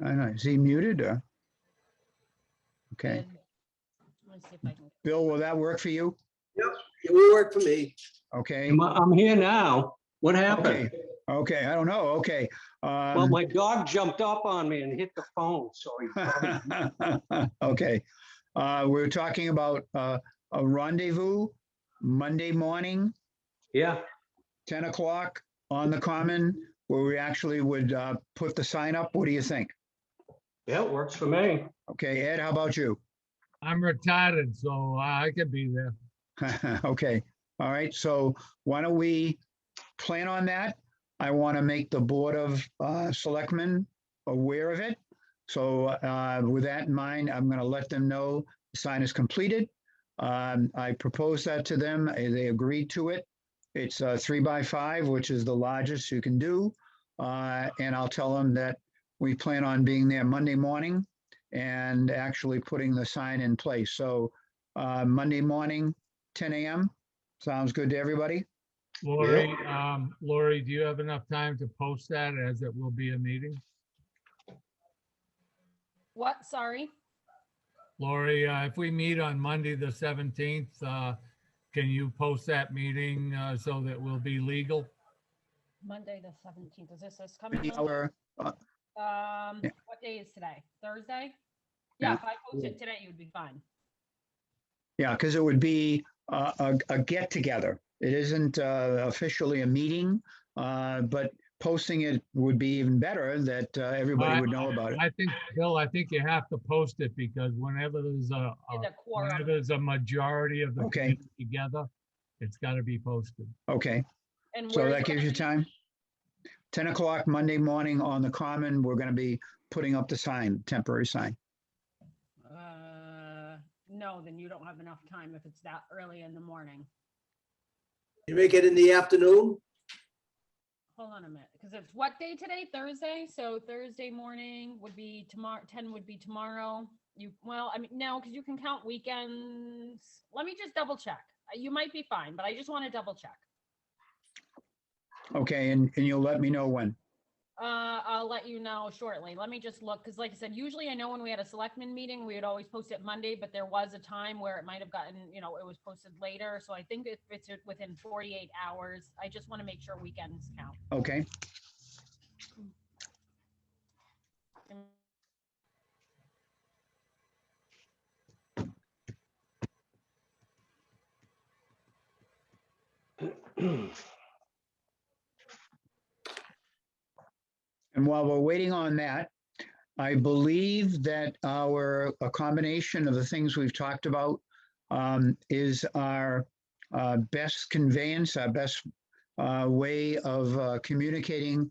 I don't know, is he muted or? Okay, Let me see if I can. Bill, will that work for you? Yep, it will work for me. Okay, I'm here now. What happened? okay, I don't know, okay. Well, my dog jumped up on me and hit the phone, so he probably. Okay, we're talking about a rendezvous Monday morning, Yeah, 10 o'clock on the common, where we actually would put the sign up. What do you think? yeah, it works for me. Okay, Ed, how about you? I'm retarded, so I could be there. Okay, all right, so why don't we plan on that? I want to make the Board of Selectmen aware of it. So with that in mind, I'm going to let them know the sign is completed. I proposed that to them. They agreed to it. It's 3x5, which is the largest you can do. And I'll tell them that we plan on being there Monday morning and actually putting the sign in place. So Monday morning, 10 a.m. Sounds good to everybody? Lori, Lori, do you have enough time to post that as it will be a meeting? What? Sorry. Lori, if we meet on Monday, the 17th, can you post that meeting so that we'll be legal? Monday, the 17th. Is this coming? Monday? Our, yeah. What day is today? Thursday? Yeah. Yeah, if I post it today, you would be fine. Yeah, because it would be a get together. It isn't officially a meeting, but posting it would be even better that everybody would know about it. I think, Bill, I think you have to post it because whenever there's It's a quorum. whenever there's a majority of the Okay. committee together, it's got to be posted. Okay, And so where's that it gives gonna you be? time. 10 o'clock Monday morning on the Common, we're going to be putting up the sign, temporary sign. No, then you don't have enough time if it's that early in the morning. You make it in the afternoon? Hold on a minute, because it's what day today? Thursday? So Thursday morning would be tomorrow, 10 would be tomorrow. Well, I mean, no, because you can count weekends. Let me just double check. You might be fine, but I just want to double check. Okay, and you'll let me know when. I'll let you know shortly. Let me just look, because like I said, usually I know when we had a selectmen meeting, we would always post it Monday, but there was a time where it might have gotten, it was posted later. So I think if it's within 48 hours, I just want to make sure weekends count. Okay, and while we're waiting on that, I believe that a combination of the things we've talked about is our best conveyance, our best way of communicating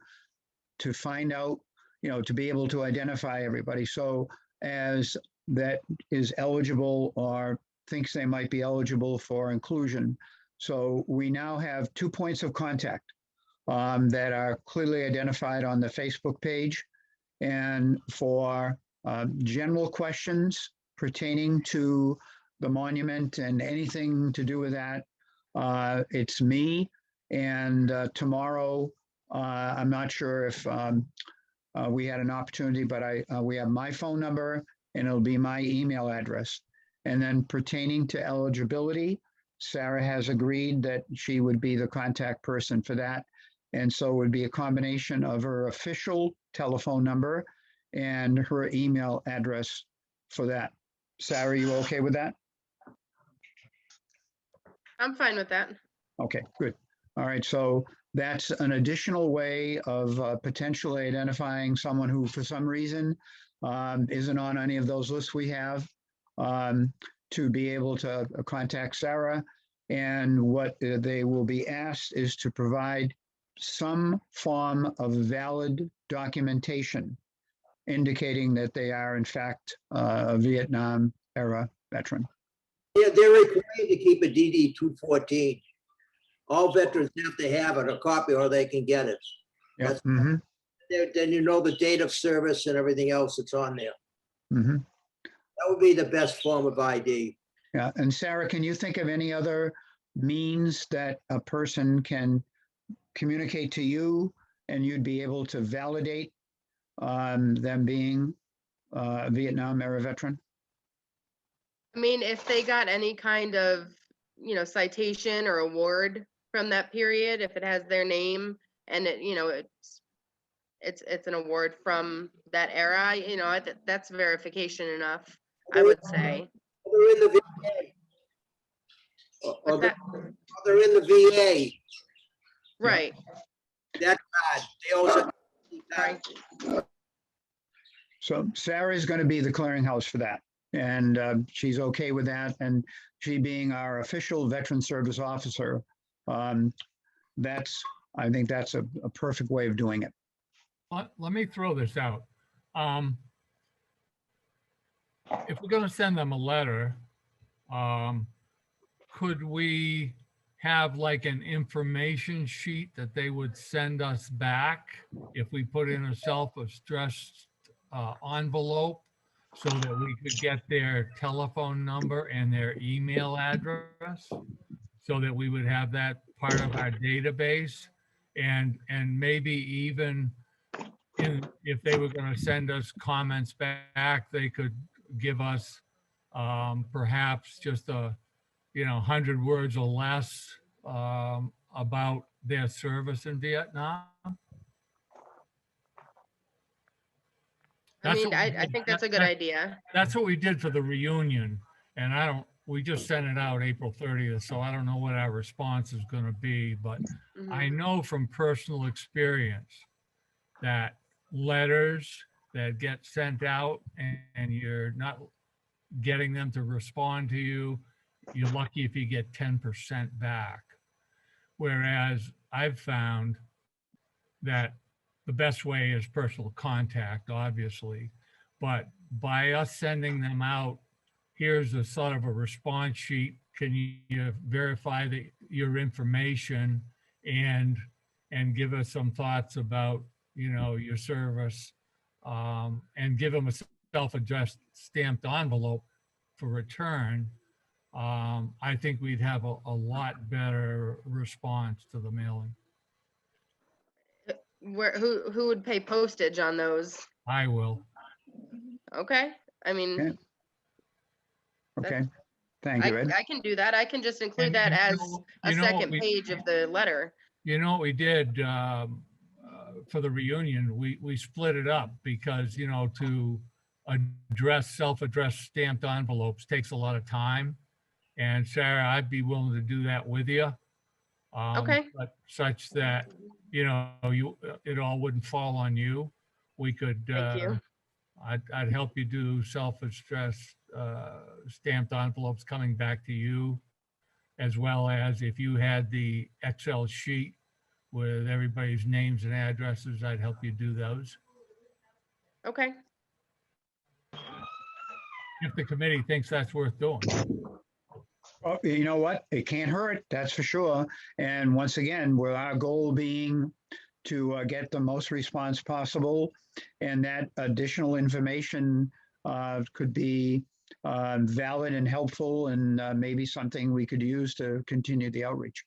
to find out, to be able to identify everybody. So as that is eligible or thinks they might be eligible for inclusion. So we now have 2 points of contact that are clearly identified on the Facebook page. And for general questions pertaining to the monument and anything to do with that, it's me. And tomorrow, I'm not sure if we had an opportunity, but we have my phone number and it'll be my email address. And then pertaining to eligibility, Sarah has agreed that she would be the contact person for that. And so it would be a combination of her official telephone number and her email address for that. Sarah, you okay with that? I'm fine with that. Okay, good. All right, so that's an additional way of potentially identifying someone who, for some reason, isn't on any of those lists we have, to be able to contact Sarah. And what they will be asked is to provide some form of valid documentation indicating that they are in fact a Vietnam era veteran. Yeah, they're required to keep a DD 214. All veterans have to have it, a copy, or they can get it. Yeah. Then you know the date of service and everything else that's on there. Mm-hmm. That would be the best form of ID. Yeah, and Sarah, can you think of any other means that a person can communicate to you and you'd be able to validate them being a Vietnam era veteran? I mean, if they got any kind of, citation or award from that period, if it has their name and it's an award from that era, that's verification enough, I would say. They're in the VA. What's that? They're in the VA. Right. That card, they also. Sorry. So Sarah is going to be the clearinghouse for that. And she's okay with that. And she being our official veteran service officer, I think that's a perfect way of doing it. Let me throw this out. If we're going to send them a letter, could we have like an information sheet that they would send us back if we put in a self-addressed envelope so that we could get their telephone number and their email address so that we would have that part of our database, and maybe even if they were going to send us comments back, they could give us perhaps just a 100 words or less about their service in Vietnam. I That's mean, what we I did. think that's a good idea. That's what we did for the reunion. And we just sent it out April 30th, so I don't know what our response is going to be, but I Mhm. know from personal experience that letters that get sent out and you're not getting them to respond to you, you're lucky if you get 10% back. Whereas I've found that the best way is personal contact, obviously, but by us sending them out, here's a sort of a response sheet. Can you verify that your information and give us some thoughts about, your service, and give them a self-addressed stamped envelope for return. I think we'd have a lot better response to the mailing. Who would pay postage on those? I will. Okay. I mean, Okay. Okay, thank you, Ed. I can do that. I can just include And- that and as a you know what second we- page of the letter. You know what we did for the reunion? We split it up because, to self-addressed stamped envelopes takes a lot of time. And Sarah, I'd be willing to do that with you. Okay. But such that, it all wouldn't fall on you. We could, Thank you. I'd help you do self-addressed stamped envelopes coming back to you, as well as if you had the Excel sheet with everybody's names and addresses, I'd help you do those. Okay. If the committee thinks that's worth doing. Well, you know what? It can't hurt, that's for sure. And once again, with our goal being to get the most response possible, and that additional information could be valid and helpful, and maybe something we could use to continue the outreach.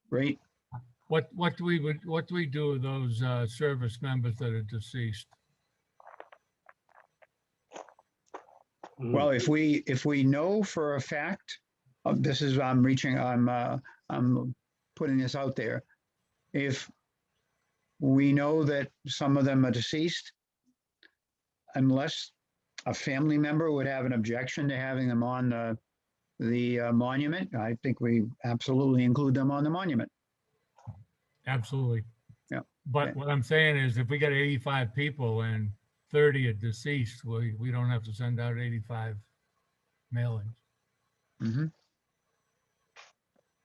Great. What do we do with those service members that are deceased? Well, if we know for a fact, I'm putting this out there. If we know that some of them are deceased, unless a family member would have an objection to having them on the monument, I think we absolutely include them on the monument. Absolutely. Yeah. But Okay. what I'm saying is if we got 85 people and 30 are deceased, we don't have to send out 85 mailings. Mm-hmm.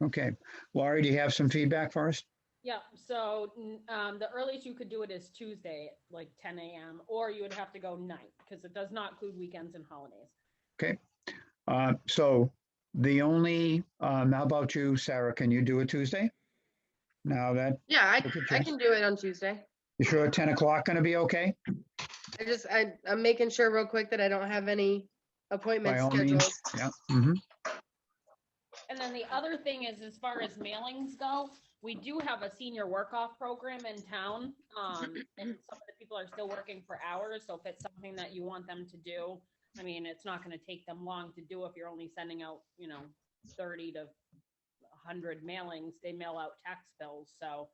Okay. Laurie, do you have some feedback for us? Yeah, so the earliest you could do it is Tuesday, at like 10 a.m., or you would have to go night, because it does not include weekends and holidays. Okay. So the only, how about you, Sarah? Can you do it Tuesday? Now that, Yeah, Look at I you. can do it on Tuesday. you sure 10 o'clock going to be okay? I'm making sure real quick that I don't have any By appointments all scheduled. means. Yeah. Mm-hmm. And then the other thing is, as far as mailings go, we do have a senior work-off program in town. And some of the people are still working for hours, so if it's something that you want them to do, I mean, it's not gonna take them long to do if you're only sending out, 30 to 100 mailings. They mail out tax bills, so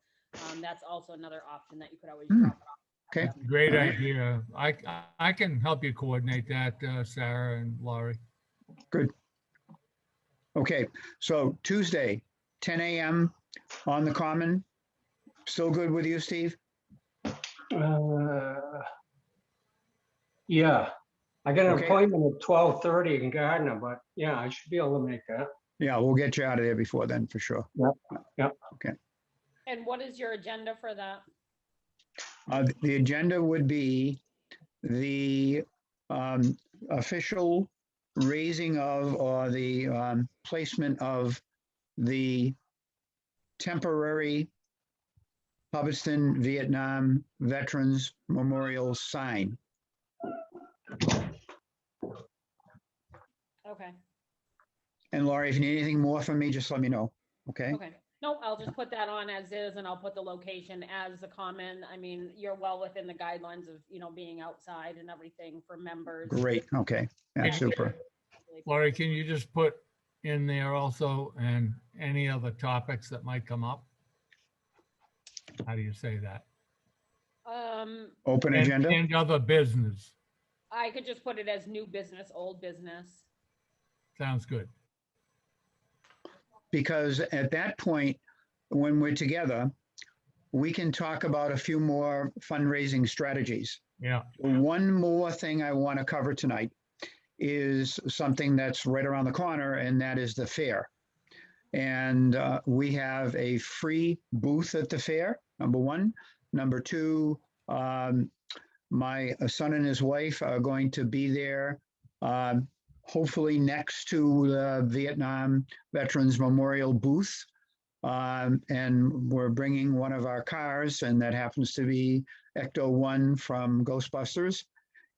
that's also another option that you could always drop it off. Okay. Great All right. idea. I can help you coordinate that, Sarah and Laurie. Good. Okay. So Tuesday, 10 a.m. on the Common. Still good with you, Steve? Yeah, I got an Okay. appointment at 12:30 in Gardner, but yeah, I should be able to make that. Yeah, we'll get you out of there before then for sure. And what is your agenda for that? The agenda would be the official raising of, or the placement of the temporary Hubbeston Vietnam Veterans Memorial sign. Okay, And Laurie, if you need anything more from me, just let me know. Okay? okay. No, I'll just put that on as is, and I'll put the location as the common. I mean, you're well within the guidelines of, being outside and everything for members. Great. Okay. That's super. Laurie, can you just put in there also, and any other topics that might come up? How do you say that? Open And, agenda? and other business. I could just put it as new business, old business. Sounds good. Because at that point, when we're together, we can talk about a few more fundraising strategies. Yeah, One more thing I want to cover tonight is something that's right around the corner, and that is the fair. And we have a free booth at the fair, number one. Number two, my son and his wife are going to be there, hopefully next to the Vietnam Veterans Memorial booth. And we're bringing one of our cars, and that happens to be Ecto 1 from Ghostbusters.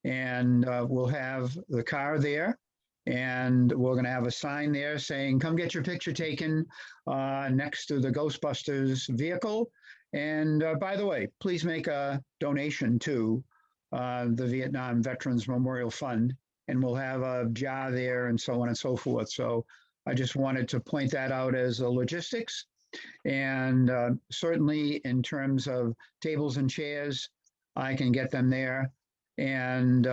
And we'll have the car there, and we're going to have a sign there saying, come get your picture taken next to the Ghostbusters vehicle. And by the way, please make a donation to the Vietnam Veterans Memorial Fund, and we'll have a jar there and so on and so forth. So I just wanted to point that out as a logistics. And certainly in terms of tables and chairs, I can get them there. And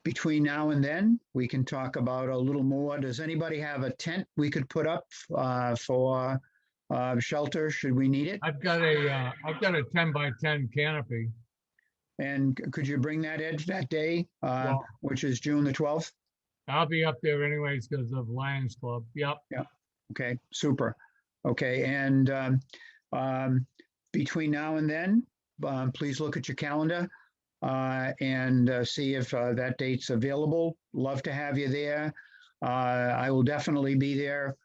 between now and then, we can talk about a little more. Does anybody have a tent we could put up for shelter should we need it? I've got a 10 by 10 canopy. And could you bring that, Ed, that day, Well- which is June the 12th? I'll be up there anyways because of Lions Club. Yep. Okay, super. Okay, and between now and then, please look at your calendar and see if that date's available. Love to have you there. I will definitely be there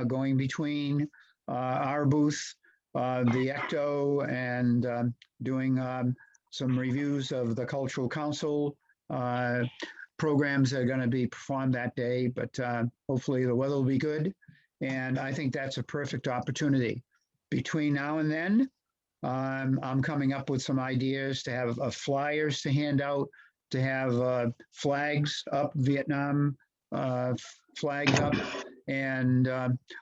going between our booth, the Ecto, and doing some reviews of the Cultural Council programs that are going to be performed that day, but hopefully the weather will be good. And I think that's a perfect opportunity. Between now and then, I'm coming up with some ideas to have flyers to hand out, to have flags up, Vietnam flags up, and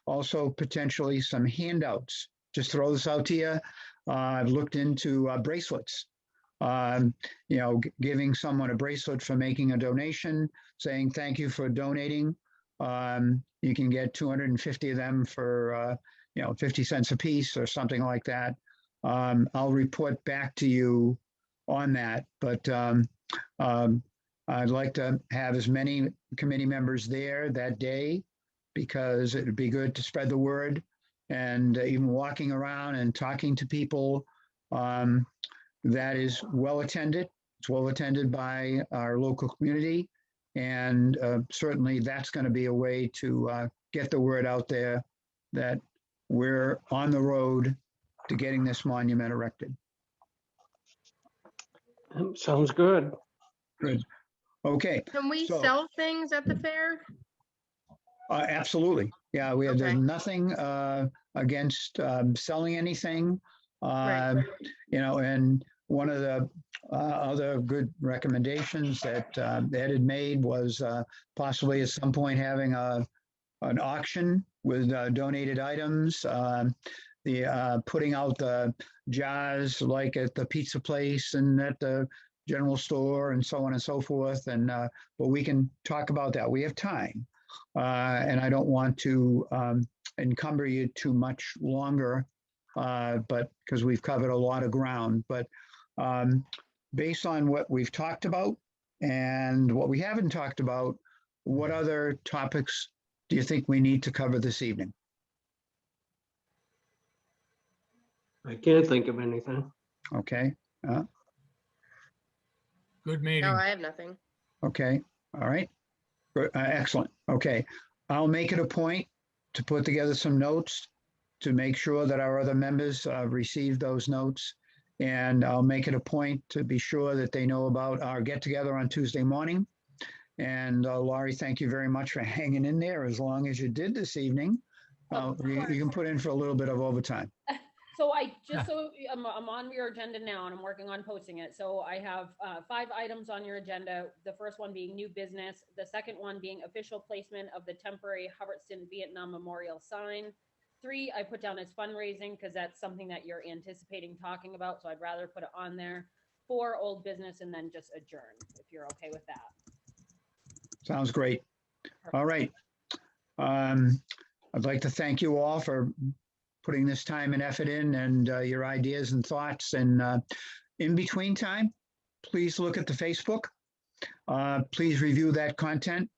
also potentially some handouts. Just throw this out to you. I've looked into bracelets. Giving someone a bracelet for making a donation, saying thank you for donating. You can get 250 of them for 50 cents a piece or something like that. I'll report back to you on that, but I'd like to have as many committee members there that day because it would be good to spread the word, and even walking around and talking to people. That is well attended. It's well attended by our local community. And certainly that's going to be a way to get the word out there that we're on the road to getting this monument erected. Sounds good. Good. Okay. Can we So- sell things at the fair? Absolutely. Yeah, there's Okay. nothing against selling anything. Right. And one of the other good recommendations that Ed had made was possibly at some point having an auction with donated items, putting out the jars like at the pizza place and at the general store and so on and so forth. And but we can talk about that. We have time, and I don't want to encumber you too much longer, but because we've covered a lot of ground. But based on what we've talked about and what we haven't talked about, what other topics do you think we need to cover this evening? I can't think of anything. Okay, Good meeting. No, I have nothing. okay, all right. Excellent. Okay, I'll make it a point to put together some notes to make sure that our other members receive those notes. And I'll make it a point to be sure that they know about our get together on Tuesday morning. And Laurie, thank you very much for hanging in there as long as you did this evening. You can put in for a little bit of overtime. So I'm on your agenda now and I'm working on posting it. So I have 5 items on your agenda. The first one being new business. The second one being official placement of the temporary Hubbeston Vietnam Memorial sign. 3, I put down as fundraising because that's something that you're anticipating talking about. So I'd rather put it on there. 4, old business, and then just adjourn, if you're okay with that. Sounds great. All right. I'd like to thank you all for putting this time and effort in and your ideas and thoughts. And in between time, please look at the Facebook. Please review that content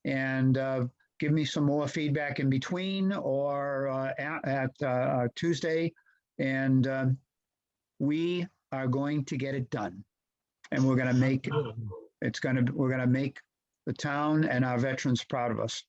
and give me some more feedback in between or at Tuesday. And we are going to get it done. And we're going to make we're going to make the town and our veterans proud of us.